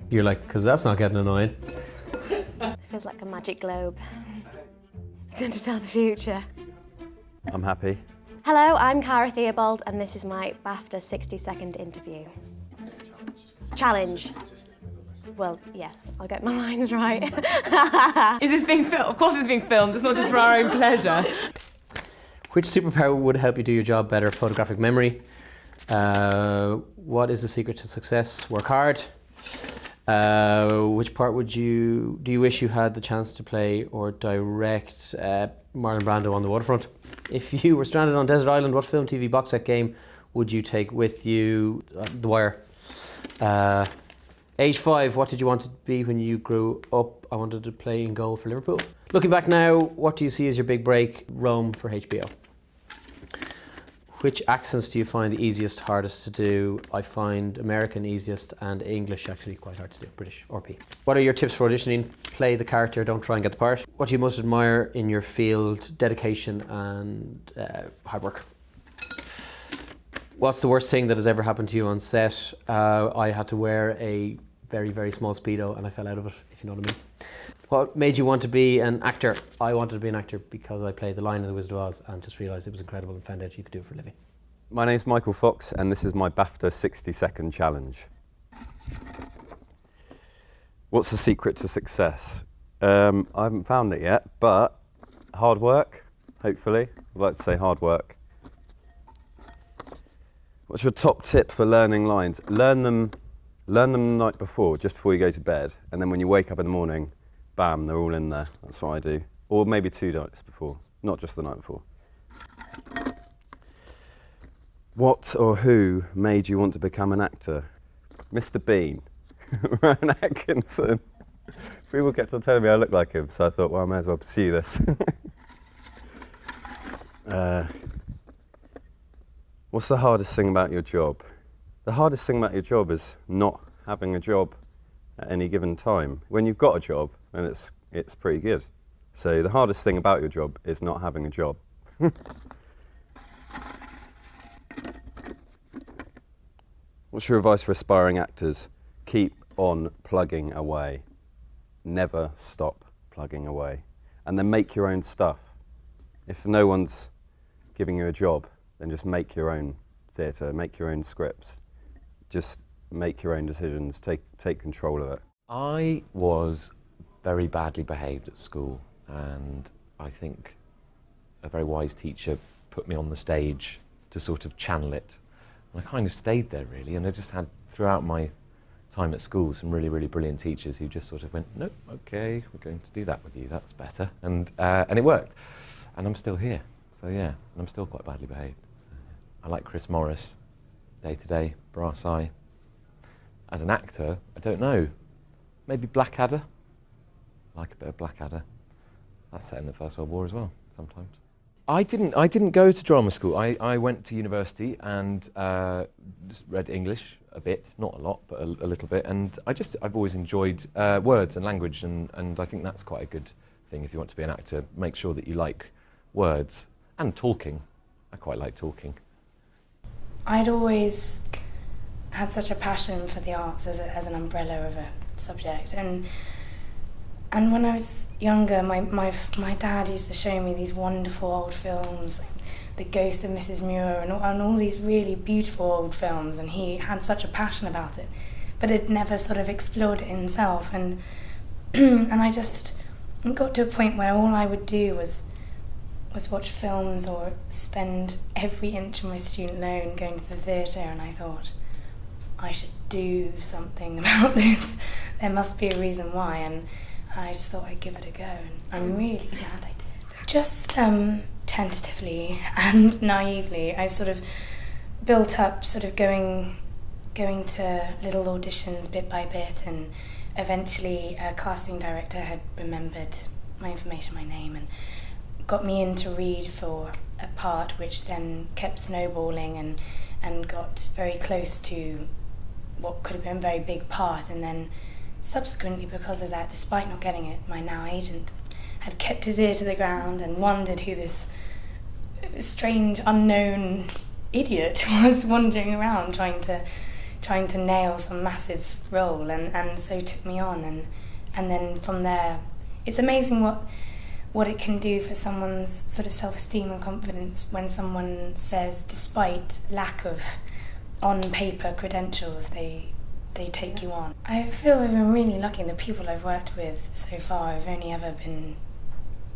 You're like, because that's not getting annoying. It feels like a magic globe. Going to tell the future. I'm happy. Hello, I'm Cara Theobold, and this is my BAFTA 60-second interview. Challenge. Well, yes, I'll get my lines right. Is this being filmed? Of course it's being filmed, it's not just for our own pleasure. Which superpower would help you do your job better? Photographic memory. What is the secret to success? Work hard. Which part do you wish you had the chance to play or direct? Marlon Brando on the waterfront. If you were stranded on desert island, what film, TV, box set, game would you take with you? The Wire. Age 5, what did you want to be when you grew up? I wanted to play in goal for Liverpool. Looking back now, what do you see as your big break? Rome for HBO. Which accents do you find the easiest, hardest to do? I find American easiest and English actually quite hard to do, British or P. What are your tips for auditioning? Play the character, don't try and get the part. What do you most admire in your field? Dedication and hard work. What's the worst thing that has ever happened to you on set? I had to wear a very, very small Speedo and I fell out of it, if you know what I mean. What made you want to be an actor? I wanted to be an actor because I played The Lion in The Wizard of Oz and just realised it was incredible and found out you could do it for a living. My name's Michael Fox and this is my BAFTA 60-second challenge. What's the secret to success? I haven't found it yet, but hard work, hopefully. I'd like to say hard work. What's your top tip for learning lines? Learn them the night before, just before you go to bed, and then when you wake up in the morning, bam, they're all in there. That's what I do. Or maybe 2 nights before, not just the night before. What or who made you want to become an actor? Mr. Bean, Rowan Atkinson. People kept on telling me I look like him, so I thought, well, I may as well pursue this. What's the hardest thing about your job? The hardest thing about your job is not having a job at any given time. When you've got a job, then it's pretty good. So the hardest thing about your job is not having a job. What's your advice for aspiring actors? Keep on plugging away. Never stop plugging away. And then make your own stuff. If no one's giving you a job, then just make your own theatre, make your own scripts. Just make your own decisions, take control of it. I was very badly behaved at school, and I think a very wise teacher put me on the stage to sort of channel it. And I kind of stayed there really, and I just had, throughout my time at school, some really, really brilliant teachers who just sort of went, nope, okay, we're going to do that with you, that's better. And it worked. And I'm still here, so yeah, and I'm still quite badly behaved. So, yeah. I like Chris Morris, Day to Day, Brass Eye. As an actor, I don't know, maybe Blackadder. I like a bit of Blackadder. That's set in the First World War as well, sometimes. I didn't go to drama school. I went to university and just read English a bit, not a lot, but a little bit. And I've always enjoyed words and language, and I think that's quite a good thing if you want to be an actor. Make sure that you like words and talking. I quite like talking. I'd always had such a passion for the arts as an umbrella of a subject, and when I was younger, my dad used to show me these wonderful old films, like The Ghost of Mrs. Muir, and all these really beautiful old films, and he had such a passion about it, but had never sort of explored it himself, and and I just got to a point where all I would do was watch films or spend every inch of my student loan going to the theatre, and I thought, I should do something about this. There must be a reason why, and I just thought I'd give it a go, and I'm really glad I did. Just tentatively and naively, I sort of built up, sort of going to little auditions bit by bit, and eventually a casting director had remembered my information, my name, and got me in to read for a part, which then kept snowballing and got very close to what could have been a very big part, and then subsequently, because of that, despite not getting it, my now agent had kept his ear to the ground and wondered who this strange, unknown idiot was wandering around trying to trying to nail some massive role, and so took me on, and then from there, it's amazing what it can do for someone's sort of self-esteem and confidence when someone says, despite lack of on-paper credentials, they take you on. I feel I've been really lucky, and the people I've worked with so far have only ever been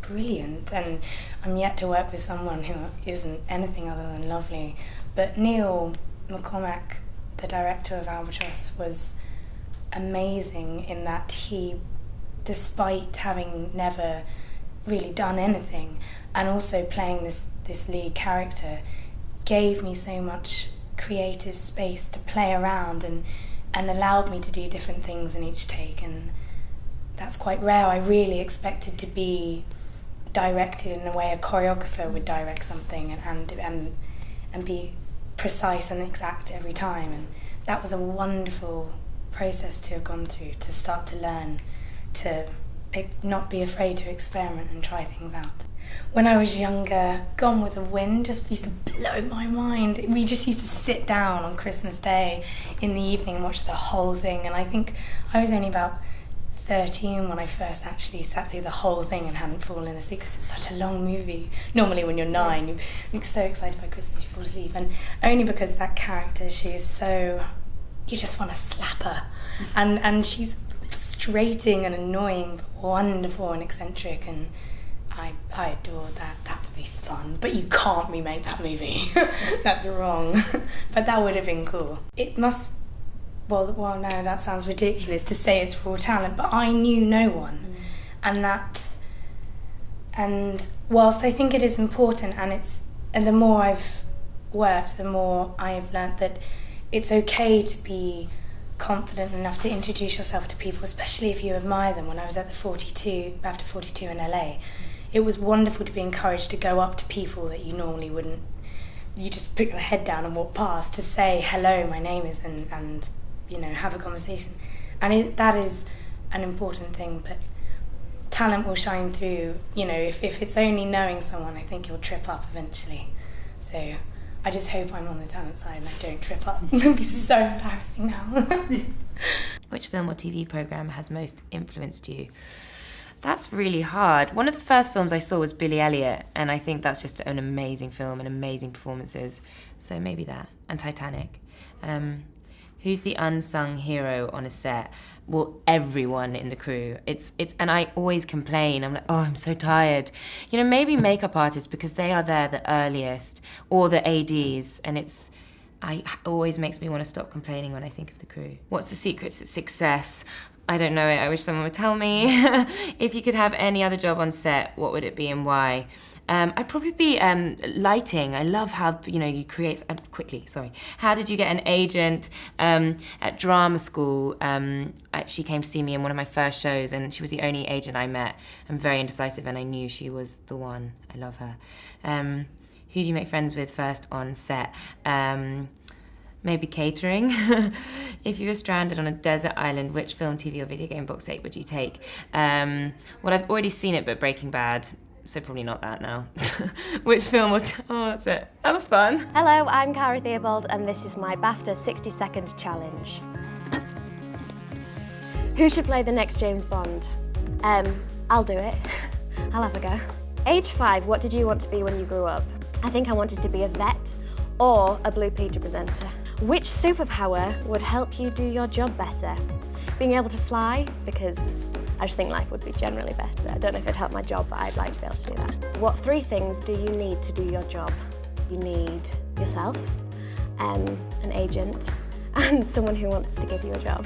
brilliant, and I'm yet to work with someone who isn't anything other than lovely. But Neil McCormack, the director of Albatross, was amazing in that he, despite having never really done anything, and also playing this lead character, gave me so much creative space to play around and allowed me to do different things in each take, and that's quite rare. I really expected to be directed in a way a choreographer would direct something and be precise and exact every time, and that was a wonderful process to have gone through, to start to learn to not be afraid to experiment and try things out. When I was younger, Gone with the Wind just used to blow my mind. We just used to sit down on Christmas Day in the evening and watch the whole thing, and I think I was only about 13 when I first actually sat through the whole thing and hadn't fallen asleep, because it's such a long movie. Normally when you're 9, you're so excited by Christmas you fall asleep, and only because that character, she is so, you just want to slap her, and she's frustrating and annoying but wonderful and eccentric, and I adored that. That would be fun, but you can't remake that movie. That's wrong. But that would have been cool. It must, well, no, that sounds ridiculous to say it's raw talent, but I knew no one. And whilst I think it is important, and the more I've worked, the more I've learnt that it's okay to be confident enough to introduce yourself to people, especially if you admire them. When I was at the BAFTA 42 in LA, it was wonderful to be encouraged to go up to people that you normally wouldn't. You just put your head down and walk past, to say, hello, my name is, and you know, have a conversation. And that is an important thing, but talent will shine through. You know, if it's only knowing someone, I think you'll trip up eventually. So I just hope I'm on the talent side and I don't trip up. It would be so embarrassing now. Which film or TV programme has most influenced you? That's really hard. One of the first films I saw was Billy Elliot, and I think that's just an amazing film and amazing performances. So maybe that. And Titanic. Who's the unsung hero on a set? Well, everyone in the crew. And I always complain. I'm like, oh, I'm so tired. You know, maybe makeup artists, because they are there the earliest, or the ADs, and it always makes me want to stop complaining when I think of the crew. What's the secret to success? I don't know it. I wish someone would tell me. If you could have any other job on set, what would it be and why? I'd probably be lighting. I love how, you know, you create... quickly, sorry. How did you get an agent at drama school? She came to see me in one of my first shows, and she was the only agent I met. I'm very indecisive, and I knew she was the one. I love her. Who do you make friends with first on set? Maybe catering. If you were stranded on a desert island, which film, TV, or video game box set would you take? Well, I've already seen it, but Breaking Bad, so probably not that now. Which film would... Oh, that's it. That was fun. Hello, I'm Cara Theobold, and this is my BAFTA 60-second challenge. Who should play the next James Bond? I'll do it. I'll have a go. Age 5, what did you want to be when you grew up? I think I wanted to be a vet or a Blue Peter presenter. Which superpower would help you do your job better? Being able to fly, because I just think life would be generally better. I don't know if it'd help my job, but I'd like to be able to do that. What 3 things do you need to do your job? You need yourself, an agent, and someone who wants to give you a job.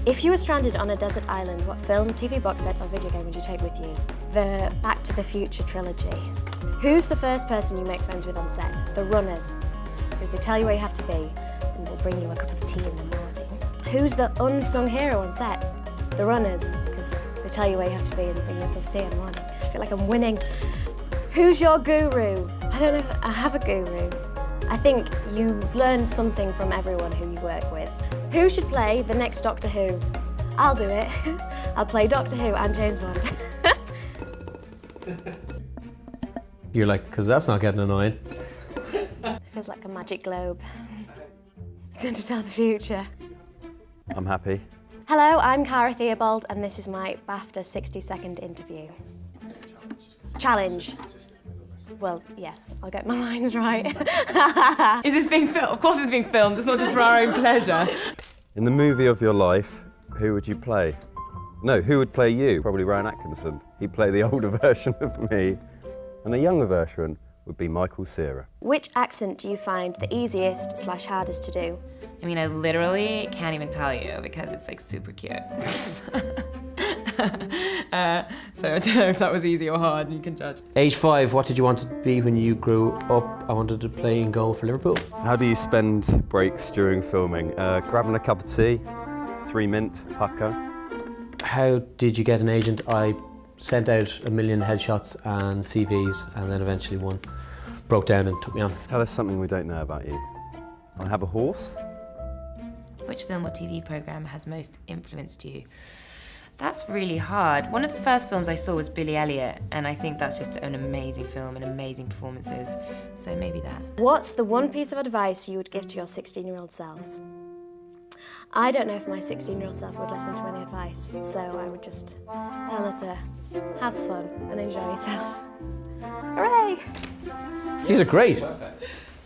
If you were stranded on a desert island, what film, TV box set, or video game would you take with you? The Back to the Future trilogy. Who's the first person you make friends with on set? The runners, because they tell you where you have to be and they'll bring you a cup of tea in the morning. Who's the unsung hero on set? The runners, because they tell you where you have to be and bring you a cup of tea in the morning. I feel like I'm winning. Who's your guru? I don't know if I have a guru. I think you learn something from everyone who you work with. Who should play the next Doctor Who? I'll do it. I'll play Doctor Who and James Bond. You're like, because that's not getting annoying. Feels like a magic globe. going to tell the future. I'm happy. Hello, I'm Cara Theobold, and this is my BAFTA 60-second interview. Challenge. Well, yes, I'll get my lines right. Is this being filmed? Of course it's being filmed, it's not just for our own pleasure. In the movie of your life, who would you play? No, who would play you? Probably Rowan Atkinson. He'd play the older version of me. And the younger version would be Michael Cera. Which accent do you find the easiest / hardest to do? I mean, I literally can't even tell you because it's like super cute. So I don't know if that was easy or hard, you can judge. Age 5, what did you want to be when you grew up? I wanted to play in goal for Liverpool. How do you spend breaks during filming? Grabbing a cup of tea, 3 mint, pucker. How did you get an agent? I sent out 1 million headshots and CVs, and then eventually one broke down and took me on. Tell us something we don't know about you. I have a horse. Which film or TV programme has most influenced you? That's really hard. One of the first films I saw was Billy Elliot, and I think that's just an amazing film and amazing performances. So maybe that. What's the one piece of advice you would give to your 16-year-old self? I don't know if my 16-year-old self would listen to any advice, so I would just tell her to have fun and enjoy yourself. Hooray! These are great.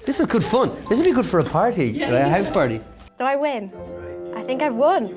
This is good fun. This would be good for a party, a house party. Do I win? I think I've won.